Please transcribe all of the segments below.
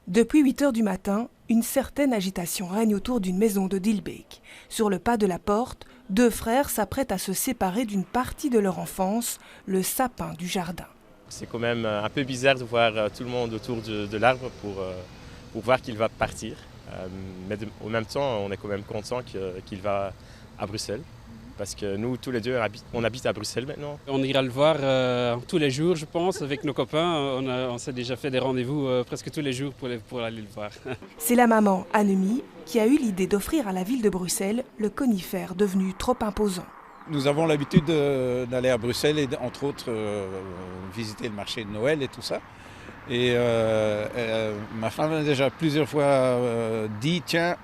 Depuis 8 heures du matin, une certaine agitation règne autour d'une maison de Dilbeek. Sur le pas de la porte, deux frères s'apprêtent à se séparer d'une partie de leur enfance, le sapin du jardin. C'est quand même un peu bizarre de voir tout le monde autour de l'arbre pour voir qu'il va partir. Mais en même temps, on est quand même content qu'il va à Bruxelles. Parce que nous, tous les deux, on habite à Bruxelles maintenant. On ira le voir tous les jours, je pense, avec nos copains. On s'est déjà fait des rendez-vous presque tous les jours pour aller le voir. C'est la maman, Annemie, qui a eu l'idée d'offrir à la ville de Bruxelles le conifère devenu trop imposant. Nous avons l'habitude d'aller à Bruxelles et entre autres visiter le marché de Noël et tout ça. Et ma femme a déjà plusieurs fois dit, tiens,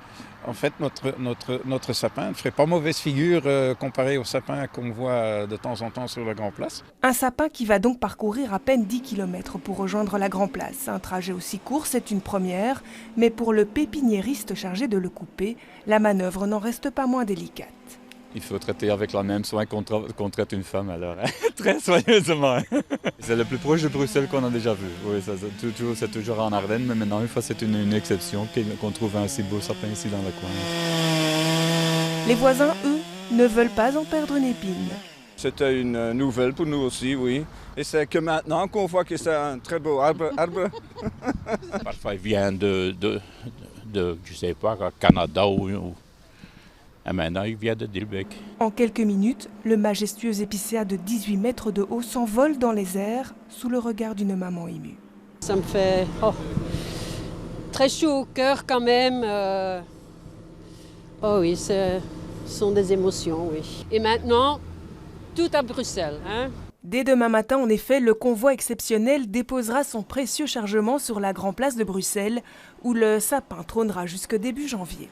en fait notre sapin ne ferait pas mauvaise figure comparé au sapin qu'on voit de temps en temps sur la Grand Place. Un sapin qui va donc parcourir à peine 10 km pour rejoindre la Grand Place. Un trajet aussi court, c'est une première, mais pour le pépiniériste chargé de le couper, la manœuvre n'en reste pas moins délicate. Il faut traiter avec le même soin qu'on traite une femme, alors, très soigneusement. C'est le plus proche de Bruxelles qu'on a déjà vu. Oui, c'est toujours en Ardennes, mais maintenant, une fois, c'est une exception qu'on trouve un si beau sapin ici dans le coin. Les voisins, eux, ne veulent pas en perdre une épine. C'était une nouvelle pour nous aussi, oui. Et c'est que maintenant qu'on voit que c'est un très beau arbre. Parfois, il vient de je sais pas, Canada ou et maintenant, il vient de Dilbeek. En quelques minutes, le majestueux épicéa de 18 mètres de haut s'envole dans les airs sous le regard d'une maman émue. Ça me fait très chaud au cœur quand même. Oh oui, ce sont des émotions, oui. Et maintenant, tout à Bruxelles. Hein? Dès demain matin, en effet, le convoi exceptionnel déposera son précieux chargement sur la Grand Place de Bruxelles, où le sapin trônera jusque début janvier.